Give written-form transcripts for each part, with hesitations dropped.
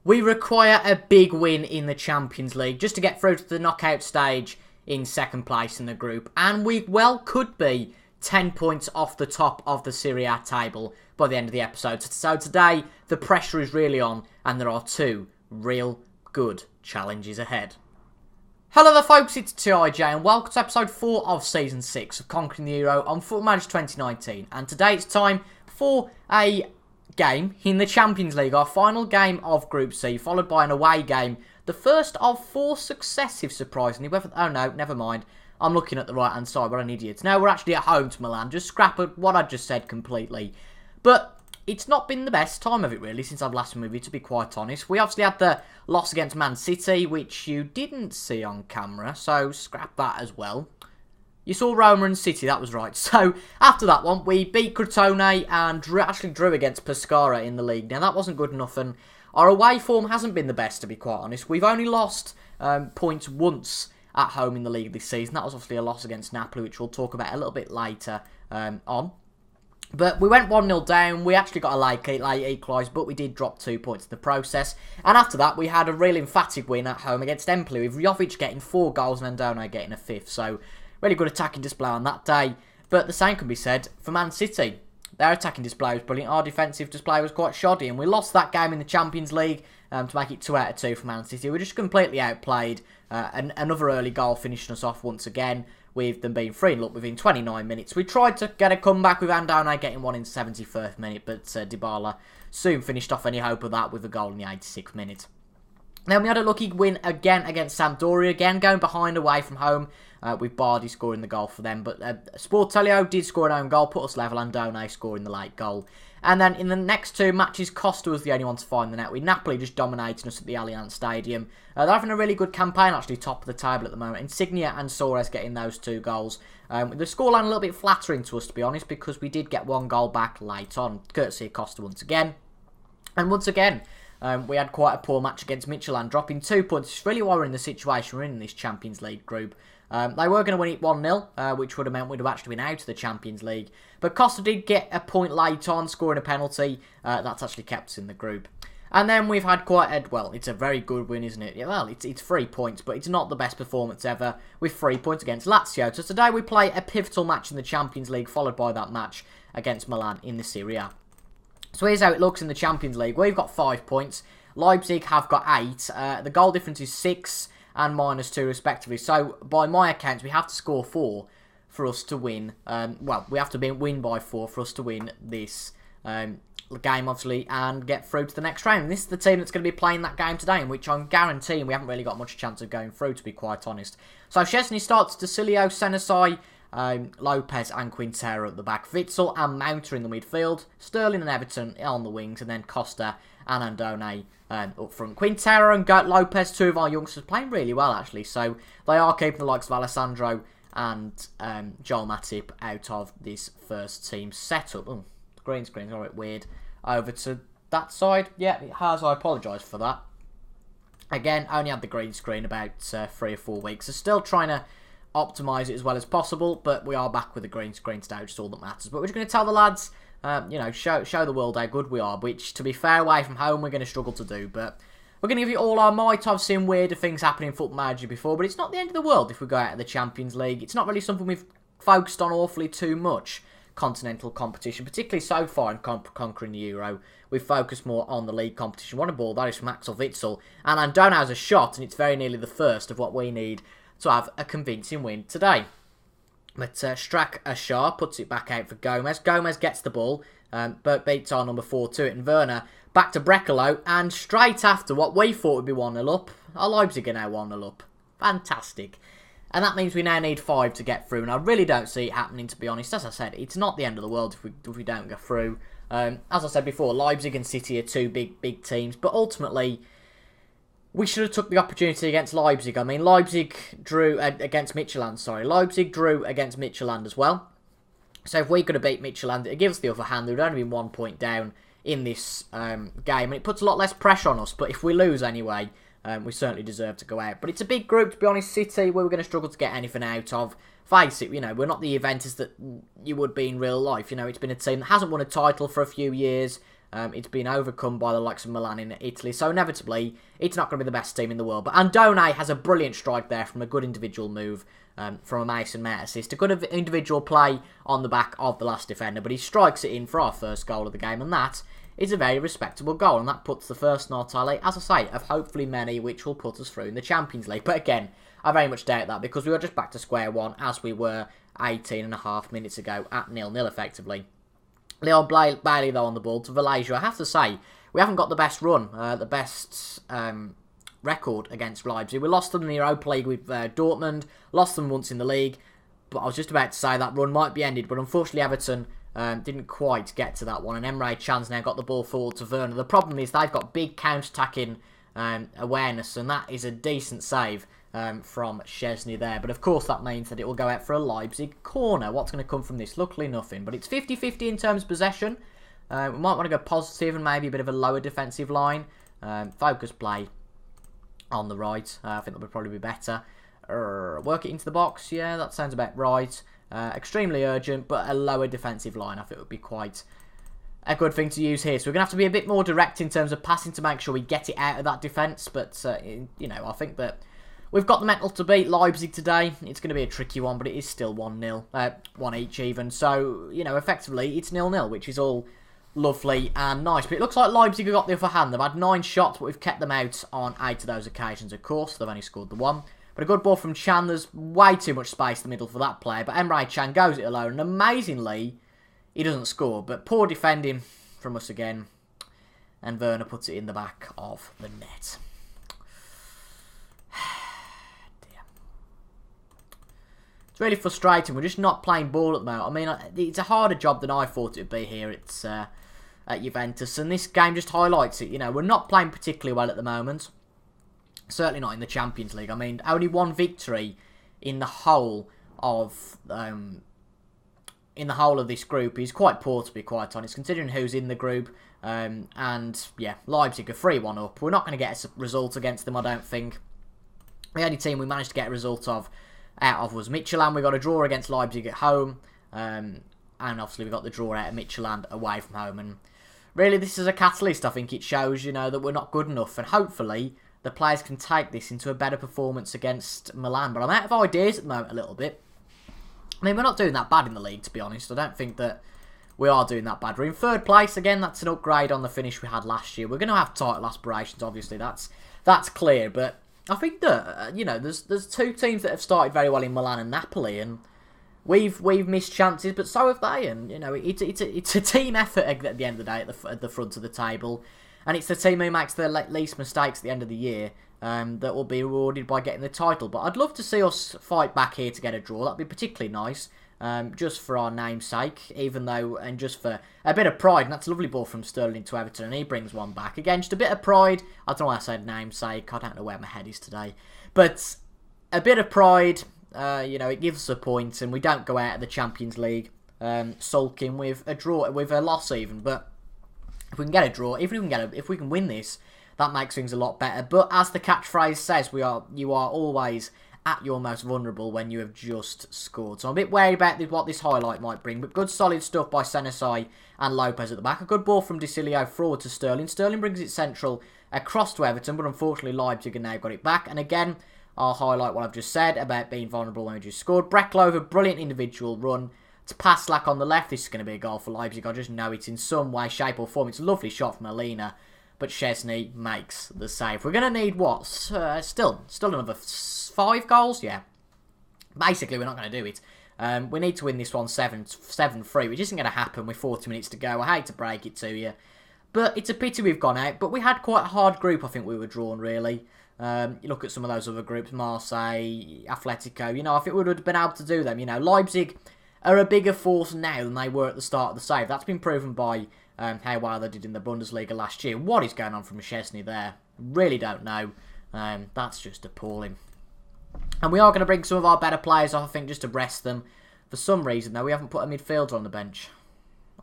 We require a big win in the Champions League just to get through to the knockout stage in second place in the group. And we well could be 10 points off the top of the Serie A table by the end of the episode. So today, the pressure is really on and there are two real good challenges ahead. Hello there folks, it's TIJ and welcome to episode 4 of season 6 of Conquering the Euro on Football Manager 2019. And today it's time for a game in the Champions League, our final game of Group C, followed by an away game. The first of 4 successive, surprisingly. Oh no, never mind. I'm looking at the right hand side, what an idiot. No, we're actually at home to Milan. Just scrap what I just said completely. But it's not been the best time of it really since I've last moved, to be quite honest. We obviously had the loss against Man City, which you didn't see on camera, so scrap that as well. You saw Roma and City, that was right. So, after that one, we beat Crotone and actually drew against Pescara in the league. Now, that wasn't good enough, and our away form hasn't been the best, to be quite honest. We've only lost points once at home in the league this season. That was obviously a loss against Napoli, which we'll talk about a little bit later on. But we went 1-0 down. We actually got a late equalise, but we did drop 2 points in the process. And after that, we had a real emphatic win at home against Empoli, with Jovic getting 4 goals and Andone getting a 5th. So, really good attacking display on that day. But the same can be said for Man City. Their attacking display was brilliant. Our defensive display was quite shoddy. And we lost that game in the Champions League to make it 2 out of 2 for Man City. We were just completely outplayed. And another early goal finishing us off once again, with them being 3-0 within 29 minutes. We tried to get a comeback with Andone getting one in the 71st minute, but Dybala soon finished off any hope of that with a goal in the 86th minute. Then we had a lucky win again against Sampdoria, again going behind away from home, with Bardi scoring the goal for them. But Sportelio did score an own goal, put us level, and Andone scoring the late goal. And then in the next 2 matches, Costa was the only one to find the net, with Napoli just dominating us at the Allianz Stadium. They're having a really good campaign, actually, top of the table at the moment. Insigne and Suarez getting those 2 goals. The scoreline a little bit flattering to us, to be honest, because we did get 1 goal back late on, courtesy of Costa once again. And once again, we had quite a poor match against Midtjylland, dropping 2 points. It's really why we're in the situation we're in this Champions League group. They were going to win it 1-0, which would have meant we'd have actually been out of the Champions League. But Costa did get a point late on, scoring a penalty. That's actually kept us in the group. And then we've had quite a, well, it's a very good win, isn't it? Yeah, well, it's 3 points, but it's not the best performance ever, with 3 points against Lazio. So today we play a pivotal match in the Champions League, followed by that match against Milan in the Serie A. So here's how it looks in the Champions League. We've got 5 points. Leipzig have got 8. The goal difference is 6 and -2 respectively. So by my accounts, we have to score 4 for us to win. We have to win by 4 for us to win this game, obviously, and get through to the next round. And this is the team that's going to be playing that game today, in which I'm guaranteeing we haven't really got much chance of going through, to be quite honest. So Szczesny starts, Dacilio, Senesi, Lopez and Quintero at the back. Witsel and Mount are in the midfield. Sterling and Everton on the wings, and then Costa and Andone up front. Quintero and Lopez, 2 of our youngsters, playing really well actually. So they are keeping the likes of Alessandro and Joel Matip out of this first team setup. Oh, the green screen's alright, weird. Over to that side. Yeah, it has. I apologise for that. Again, only had the green screen about 3 or 4 weeks. So still trying to optimise it as well as possible, but we are back with the green screen today, which is all that matters. But we're just going to tell the lads, show the world how good we are, which, to be fair, away from home, we're going to struggle to do. But we're going to give you all our might. I've seen weirder things happen in Football Manager before, but it's not the end of the world if we go out of the Champions League. It's not really something we've focused on awfully too much, continental competition, particularly so far in Conquering the Euro. We've focused more on the league competition. What a ball that is from Axel Witsel. And Andone has a shot, and it's very nearly the first of what we need to have a convincing win today. But Strack Ashar puts it back out for Gomez. Gomez gets the ball, but beats our number 4 to it. And Werner back to Brekalo. And straight after what we thought would be 1-0 up, our Leipzig are now 1-0 up. Fantastic. And that means we now need 5 to get through. And I really don't see it happening, to be honest. As I said, it's not the end of the world if we don't go through. As I said before, Leipzig and City are 2 big teams. But ultimately, we should have took the opportunity against Leipzig. I mean, Leipzig drew against Midtjylland, sorry. Leipzig drew against Midtjylland as well. So if we could have beat Midtjylland, it gives us the upper hand. There would only been 1 point down in this game. And it puts a lot less pressure on us. But if we lose anyway, we certainly deserve to go out. But it's a big group, to be honest. City, we're going to struggle to get anything out of. Face it, we're not the Juventus that you would be in real life. It's been a team that hasn't won a title for a few years. It's been overcome by the likes of Milan in Italy, so inevitably, it's not going to be the best team in the world. But Andone has a brilliant strike there from a good individual move from a Mason Mount assist. A good individual play on the back of the last defender, but he strikes it in for our first goal of the game, and that is a very respectable goal, and that puts the first night tally, as I say, of hopefully many which will put us through in the Champions League. But again, I very much doubt that, because we were just back to square one as we were 18.5 minutes ago at 0-0 effectively. Leon Bailey, though, on the ball to Valencia. I have to say, we haven't got the best run, the best record against Leipzig. We lost them in the Europa League with Dortmund, lost them once in the league, but I was just about to say that run might be ended, but unfortunately Everton didn't quite get to that one, and Emre Can's now got the ball forward to Werner. The problem is they've got big counter-attacking awareness, and that is a decent save from Szczesny there. But of course that means that it will go out for a Leipzig corner. What's going to come from this? Luckily nothing, but it's 50-50 in terms of possession. We might want to go positive and maybe a bit of a lower defensive line. Focus play on the right. I think that would probably be better. Work it into the box. Yeah, that sounds about right. Extremely urgent, but a lower defensive line I think would be quite a good thing to use here. So we're going to have to be a bit more direct in terms of passing to make sure we get it out of that defence. But, you know, I think that we've got the mental to beat Leipzig today. It's going to be a tricky one, but it is still 1-0. 1 each even. So, you know, effectively it's 0-0, which is all lovely and nice. But it looks like Leipzig have got the upper hand. They've had 9 shots, but we've kept them out on 8 of those occasions, of course. They've only scored the 1. But a good ball from Can. There's way too much space in the middle for that player. But Emre Can goes it alone. And amazingly, he doesn't score. But poor defending from us again. And Werner puts it in the back of the net. Dear. It's really frustrating. We're just not playing ball at the moment. I mean, it's a harder job than I thought it would be here. It's at Juventus. And this game just highlights it. You know, we're not playing particularly well at the moment. Certainly not in the Champions League. I mean, only 1 victory in the whole of this group is quite poor, to be quite honest, considering who's in the group. And yeah, Leipzig are 3-1 up. We're not going to get a result against them, I don't think. The only team we managed to get a result out of was Midtjylland. We got a draw against Leipzig at home, and obviously we got the draw out of Midtjylland away from home. And really, this is a catalyst. I think it shows, you know, that we're not good enough, and hopefully the players can take this into a better performance against Milan. But I'm out of ideas at the moment a little bit. I mean, we're not doing that bad in the league, to be honest. I don't think that we are doing that bad. We're in 3rd place. Again, that's an upgrade on the finish we had last year. We're going to have title aspirations, obviously. That's clear. But I think that, you know, there's 2 teams that have started very well in Milan and Napoli. And we've missed chances, but so have they. And, you know, it's a team effort at the end of the day at the front of the table. And it's the team who makes the least mistakes at the end of the year that will be rewarded by getting the title. But I'd love to see us fight back here to get a draw. That'd be particularly nice, just for our name's sake, even though, and just for a bit of pride. And that's a lovely ball from Sterling to Everton, and he brings one back. Again, just a bit of pride. I don't know why I said namesake. I don't know where my head is today. But a bit of pride, you know, it gives us a point, and we don't go out of the Champions League sulking with a draw, with a loss even. But if we can get a draw, if we can win this, that makes things a lot better. But as the catchphrase says, you are always at your most vulnerable when you have just scored. So I'm a bit worried about what this highlight might bring. But good solid stuff by Senesai and Lopez at the back. A good ball from Dicilio forward to Sterling. Sterling brings it central across to Everton, but unfortunately Leipzig have now got it back. And again, I'll highlight what I've just said about being vulnerable when we just scored. Breklova, brilliant individual run to Paslak on the left. This is going to be a goal for Leipzig. I just know it in some way, shape or form. It's a lovely shot from Alina, but Szczesny makes the save. We're going to need what? Still another 5 goals? Yeah. Basically, we're not going to do it. We need to win this one 7-3, which isn't going to happen with 40 minutes to go. I hate to break it to you, but it's a pity we've gone out. But we had quite a hard group, I think we were drawn, really. You look at some of those other groups, Marseille, Atletico. You know, I think we would have been able to do them. You know, Leipzig are a bigger force now than they were at the start of the save. That's been proven by how well they did in the Bundesliga last year. What is going on from Szczesny there? Really don't know. That's just appalling. And we are going to bring some of our better players off, I think, just to rest them. For some reason, though, we haven't put a midfielder on the bench.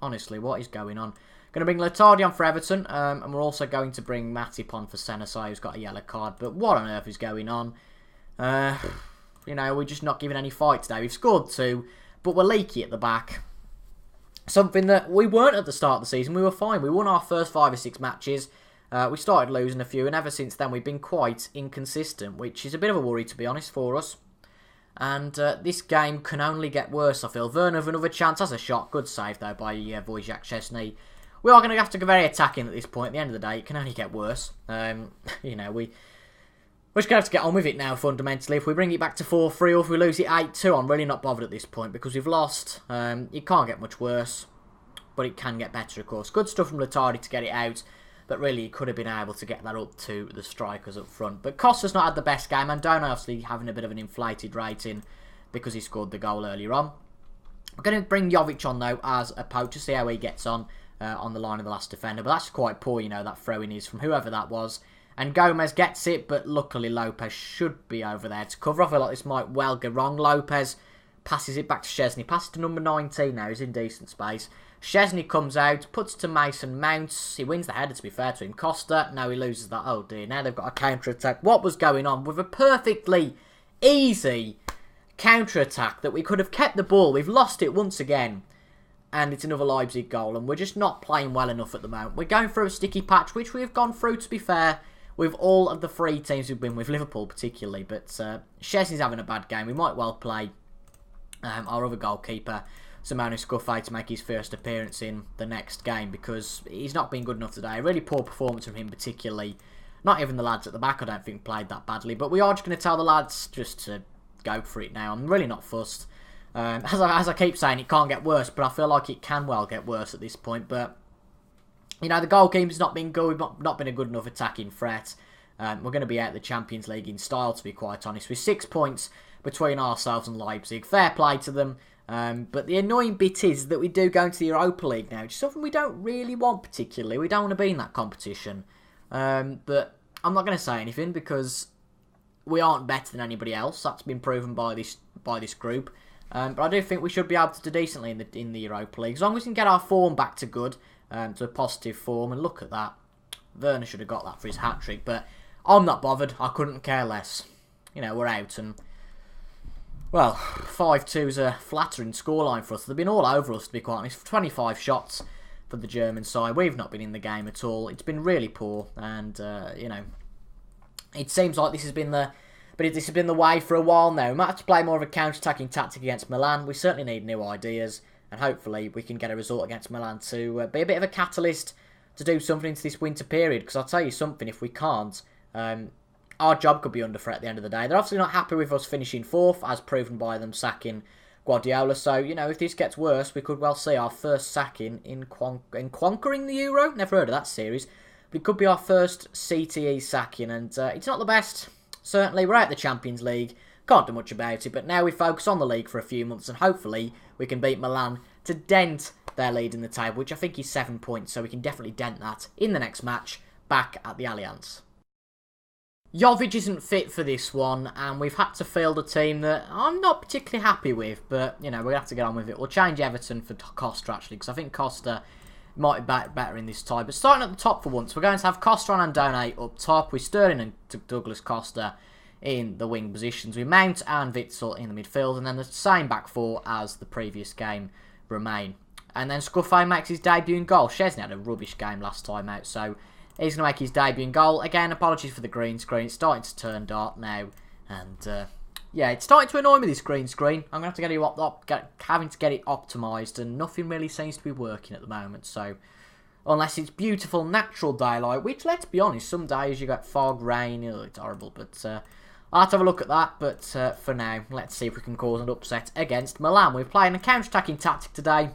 Honestly, what is going on? Going to bring Letardi on for Everton, and we're also going to bring Matip on for Senesai, who's got a yellow card. But what on earth is going on? You know, we're just not giving any fight today. We've scored 2, but we're leaky at the back. Something that we weren't at the start of the season. We were fine. We won our first 5 or 6 matches. We started losing a few, and ever since then we've been quite inconsistent, which is a bit of a worry, to be honest, for us. And this game can only get worse, I feel. Werner with another chance, has a shot. Good save, though, by Wojciech Szczesny. We are going to have to go very attacking at this point. At the end of the day, it can only get worse. We're just going to have to get on with it now, fundamentally. If we bring it back to 4-3 or if we lose it 8-2, I'm really not bothered at this point because we've lost. It can't get much worse, but it can get better, of course. Good stuff from Latardi to get it out, but really he could have been able to get that up to the strikers up front. But Costa's not had the best game, and Andone obviously having a bit of an inflated rating because he scored the goal earlier on. We're going to bring Jovic on, though, as a poacher, see how he gets on the line of the last defender. But that's quite poor, that throw-in is from whoever that was. And Gomez gets it, but luckily Lopez should be over there to cover. I feel like this might well go wrong. Lopez passes it back to Szczesny. Passes to number 19 now. He's in decent space. Szczesny comes out, puts it to Mason Mounts. He wins the header, to be fair to him. Costa, no, he loses that. Oh dear, now they've got a counter-attack. What was going on with a perfectly easy counter-attack that we could have kept the ball? We've lost it once again. And it's another Leipzig goal. And we're just not playing well enough at the moment. We're going through a sticky patch, which we have gone through, to be fair, with all of the 3 teams we've been with, Liverpool particularly. But Szczesny's having a bad game. We might well play our other goalkeeper, Simone Scuffet, to make his first appearance in the next game because he's not been good enough today. A really poor performance from him particularly. Not even the lads at the back, I don't think, played that badly. But we are just going to tell the lads just to go for it now. I'm really not fussed. As I keep saying, it can't get worse, but I feel like it can well get worse at this point. But the goalkeeper's not been good. We've not been a good enough attacking threat. We're going to be out of the Champions League in style, to be quite honest. With 6 points between ourselves and Leipzig. Fair play to them. But the annoying bit is that we do go into the Europa League now, which is something we don't really want particularly. We don't want to be in that competition. But I'm not going to say anything because we aren't better than anybody else. That's been proven by this group. But I do think we should be able to do decently in the Europa League. As long as we can get our form back to good. To a positive form, and look at that. Werner should have got that for his hat-trick, but I'm not bothered. I couldn't care less. We're out, and well, 5-2 is a flattering scoreline for us. They've been all over us, to be quite honest. 25 shots for the German side. We've not been in the game at all. It's been really poor, and it seems like this has been the way for a while now. We might have to play more of a counter-attacking tactic against Milan. We certainly need new ideas. And hopefully we can get a result against Milan to be a bit of a catalyst to do something into this winter period. Because I'll tell you something, if we can't, our job could be under threat at the end of the day. They're obviously not happy with us finishing 4th, as proven by them sacking Guardiola. So, if this gets worse, we could well see our first sacking in conquering the Euro. Never heard of that series. But it could be our first CTE sacking. And it's not the best. Certainly, we're out of the Champions League. Can't do much about it, but now we focus on the league for a few months and hopefully we can beat Milan to dent their lead in the table, which I think is 7 points, so we can definitely dent that in the next match back at the Allianz. Jovic isn't fit for this one, and we've had to field a team that I'm not particularly happy with, but, we're going to have to get on with it. We'll change Everton for Costa, actually, because I think Costa might be better in this tie. But starting at the top for once, we're going to have Costa and Andone up top, with Sterling and Douglas Costa in the wing positions, with Mount and Witsel in the midfield, and then the same back 4 as the previous game remain. And then Scuffet makes his debut in goal. Szczesny had a rubbish game last time out, so he's going to make his debut in goal. Again, apologies for the green screen. It's starting to turn dark now, and it's starting to annoy me, this green screen. I'm going to have to get it optimised, and nothing really seems to be working at the moment, so unless it's beautiful natural daylight, which, let's be honest, some days you get fog, rain, it's horrible, but I'll have to have a look at that, but for now, let's see if we can cause an upset against Milan. We're playing a counter-attacking tactic today.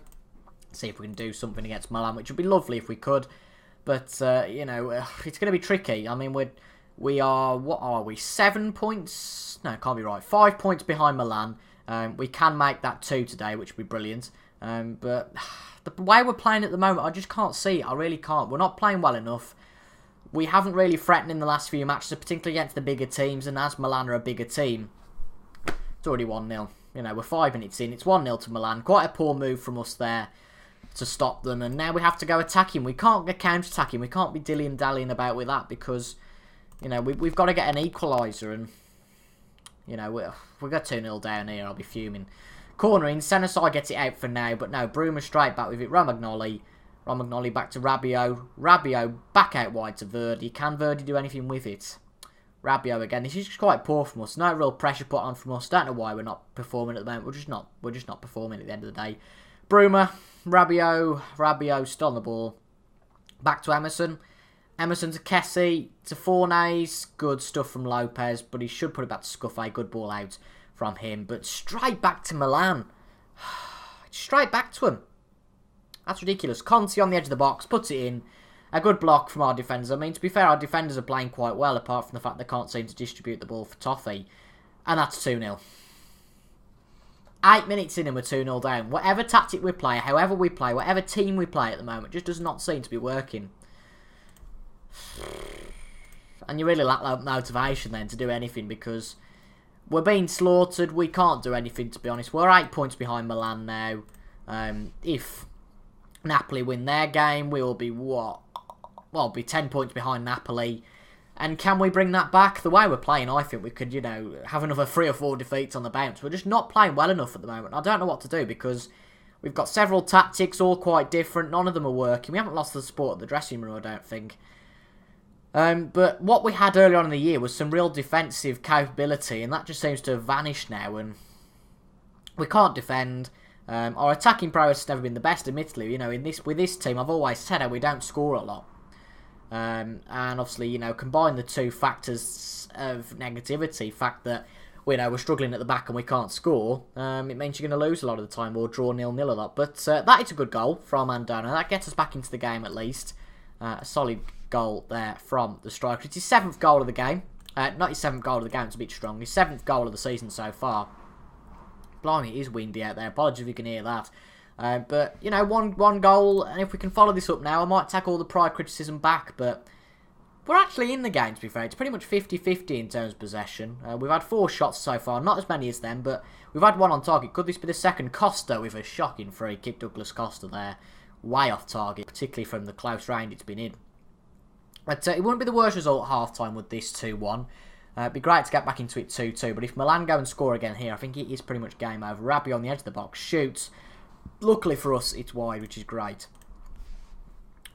See if we can do something against Milan, which would be lovely if we could. But, it's going to be tricky. I mean, we are, what are we, 7 points? No, it can't be right. 5 points behind Milan. We can make that 2 today, which would be brilliant. But the way we're playing at the moment, I just can't see it. I really can't. We're not playing well enough. We haven't really threatened in the last few matches, particularly against the bigger teams, and as Milan are a bigger team, it's already 1-0. We're 5 minutes in, it's 1-0 to Milan. Quite a poor move from us there to stop them, and now we have to go attacking. We can't get counter-attacking, we can't be dilly-dallying about with that, because, we've got to get an equaliser, and, we got 2-0 down here, I'll be fuming. Corner in, Senesai gets it out for now, but no, Bruma straight back with it. Romagnoli back to Rabiot. Rabiot back out wide to Verdi. Can Verdi do anything with it? Rabiot again. This is just quite poor from us. No real pressure put on from us. Don't know why we're not performing at the moment. We're just not performing at the end of the day. Bruma, Rabiot still on the ball. Back to Emerson. Emerson to Kessie, to Fornés. Good stuff from Lopez, but he should put it back to Scuffet. Good ball out from him. But straight back to Milan. Straight back to him. That's ridiculous. Conte on the edge of the box, puts it in. A good block from our defenders. I mean, to be fair, our defenders are playing quite well, apart from the fact they can't seem to distribute the ball for Toffee. And that's 2-0. 8 minutes in and we're 2-0 down. Whatever tactic we play, however we play, whatever team we play at the moment, just does not seem to be working. And you really lack motivation then to do anything, because we're being slaughtered. We can't do anything, to be honest. We're 8 points behind Milan now. If Napoli win their game, we will be what? Well, be 10 points behind Napoli. And can we bring that back? The way we're playing, I think we could, have another 3 or 4 defeats on the bounce. We're just not playing well enough at the moment. I don't know what to do, because we've got several tactics, all quite different. None of them are working. We haven't lost the support of the dressing room, I don't think. But what we had earlier on in the year was some real defensive capability, and that just seems to have vanished now, and we can't defend. Our attacking prowess has never been the best, admittedly. With this team, I've always said how we don't score a lot. And obviously, combine the two factors of negativity, fact that we're struggling at the back and we can't score, it means you're going to lose a lot of the time or draw 0-0 a lot. But that is a good goal from Andona. That gets us back into the game at least. A solid goal there from the striker. It's his 7th goal of the game. Not his 7th goal of the game, it's a bit strong. His 7th goal of the season so far. Blimey, it is windy out there. Apologies if you can hear that. But, one goal, and if we can follow this up now, I might take all the prior criticism back, but we're actually in the game, to be fair. It's pretty much 50-50 in terms of possession. We've had 4 shots so far, not as many as them, but we've had 1 on target. Could this be the second? Costa with a shocking free kick, Douglas Costa there. Way off target, particularly from the close range it's been in. But it wouldn't be the worst result at half-time with this 2-1. It'd be great to get back into it 2-2, but if Milan go and score again here, I think it is pretty much game over. Rabiot on the edge of the box, shoots. Luckily for us, it's wide, which is great.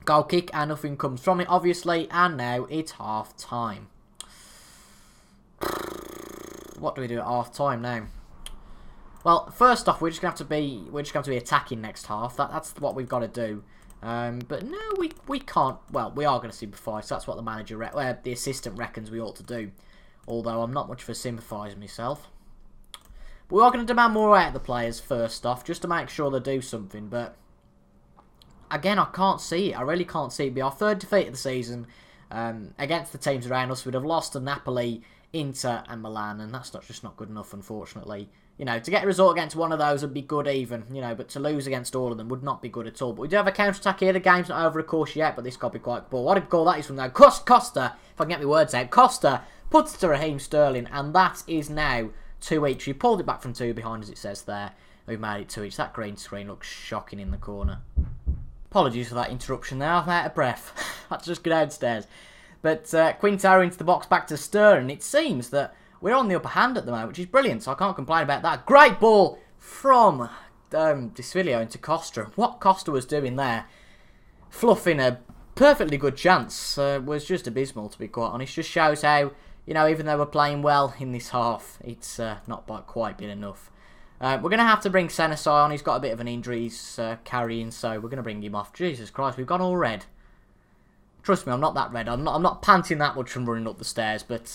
Goal kick, and nothing comes from it, obviously, and now it's half-time. What do we do at half-time now? Well, first off, we're just going to have to be attacking next half. That's what we've got to do. But no, we can't. Well, we are going to sympathise. So that's what the manager, the assistant reckons we ought to do. Although I'm not much of a sympathiser myself. But we are going to demand more out of the players first off, just to make sure they do something. But again, I can't see it. I really can't see it. It'd be our 3rd defeat of the season against the teams around us. We'd have lost to Napoli, Inter, and Milan, and that's just not good enough, unfortunately. To get a result against one of those would be good even, but to lose against all of them would not be good at all. But we do have a counter-attack here. The game's not over, of course, yet, but this could be quite cool. What a goal that is from now. Costa, if I can get my words out. Costa puts it to Raheem Sterling, and that is now 2 each. We pulled it back from 2 behind, as it says there. We've made it 2 each. That green screen looks shocking in the corner. Apologies for that interruption there. I'm out of breath. I had to just go downstairs. But Quintero into the box, back to Sterling. It seems that we're on the upper hand at the moment, which is brilliant, so I can't complain about that. Great ball from Disfilio into Costa. What Costa was doing there, fluffing a perfectly good chance, was just abysmal, to be quite honest. Just shows how, even though we're playing well in this half, it's not quite been enough. We're going to have to bring Senesai on. He's got a bit of an injury he's carrying, so we're going to bring him off. Jesus Christ, we've gone all red. Trust me, I'm not that red. I'm not panting that much from running up the stairs, but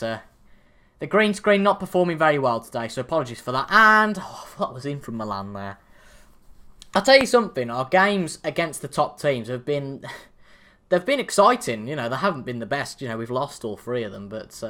the green screen not performing very well today, so apologies for that. And that was in from Milan there. I'll tell you something, our games against the top teams have been exciting. They haven't been the best. We've lost all 3 of them, but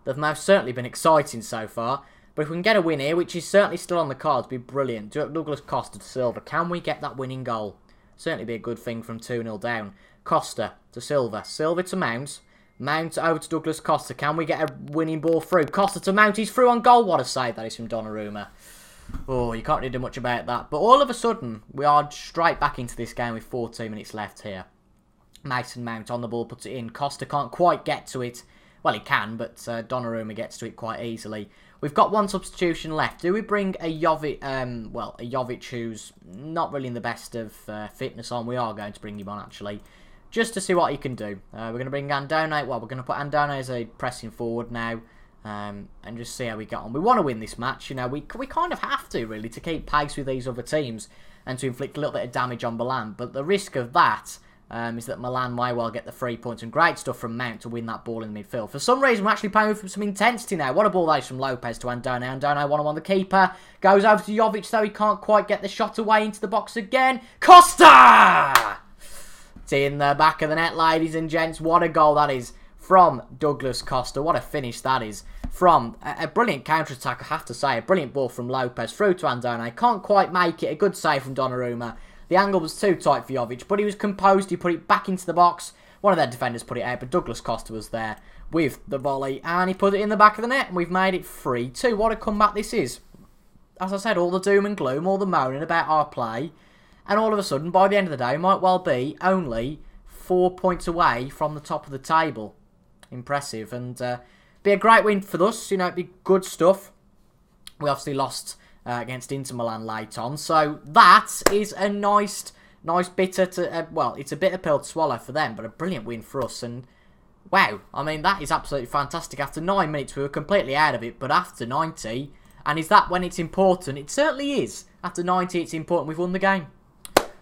they've most certainly been exciting so far. But if we can get a win here, which is certainly still on the cards, be brilliant. Douglas Costa to Silva. Can we get that winning goal? Certainly be a good thing from 2-0 down. Costa to Silva. Silva to Mount. Mount over to Douglas Costa. Can we get a winning ball through? Costa to Mount. He's through on goal. What a save that is from Donnarumma. Oh, you can't really do much about that. But all of a sudden, we are straight back into this game with 14 minutes left here. Mason Mount on the ball, puts it in. Costa can't quite get to it. Well, he can, but Donnarumma gets to it quite easily. We've got one substitution left. Do we bring a Jovic, a Jovic who's not really in the best of fitness on? We are going to bring him on, actually, just to see what he can do. We're going to bring Andone. Well, we're going to put Andone as a pressing forward now, and just see how we get on. We want to win this match. You know, we kind of have to, really, to keep pace with these other teams and to inflict a little bit of damage on Milan. But the risk of that is that Milan may well get the 3 points, and great stuff from Mount to win that ball in the midfield. For some reason, we're actually playing with some intensity now. What a ball that is from Lopez to Andone. Andone 1-on-1 the keeper. Goes over to Jovic, though. He can't quite get the shot away into the box again. Costa! It's in the back of the net, ladies and gents. What a goal that is from Douglas Costa. What a finish that is from a brilliant counter-attack, I have to say. A brilliant ball from Lopez through to Andone. Can't quite make it. A good save from Donnarumma. The angle was too tight for Jovic, but he was composed. He put it back into the box. One of their defenders put it out, but Douglas Costa was there with the volley, and he put it in the back of the net, and we've made it 3-2. What a comeback this is. As I said, all the doom and gloom, all the moaning about our play, and all of a sudden, by the end of the day, we might well be only 4 points away from the top of the table. Impressive, and be a great win for us. You know, it'd be good stuff. We obviously lost against Inter Milan late on, so that is a nice bitter to well, it's a bitter pill to swallow for them, but a brilliant win for us. And wow, I mean, that is absolutely fantastic. After 9 minutes we were completely out of it, but after 90, and is that when it's important? It certainly is. After 90 it's important we've won the game.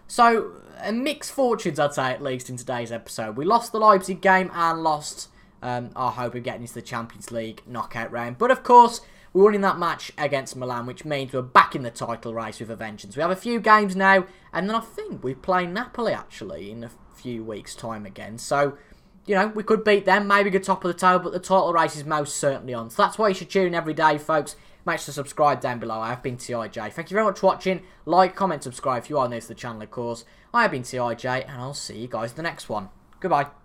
So mixed fortunes, I'd say, at least in today's episode. We lost the Leipzig game and lost our hope of getting into the Champions League knockout round, but of course we won in that match against Milan, which means we're back in the title race with a vengeance. We have a few games now, and then I think we play Napoli, actually, in a few weeks' time again. So, you know, we could beat them, maybe get top of the table, but the title race is most certainly on. So that's why you should tune in every day, folks. Make sure to subscribe down below. I have been TIJ. Thank you very much for watching. Like, comment, subscribe if you are new to the channel, of course. I have been TIJ, and I'll see you guys in the next one. Goodbye.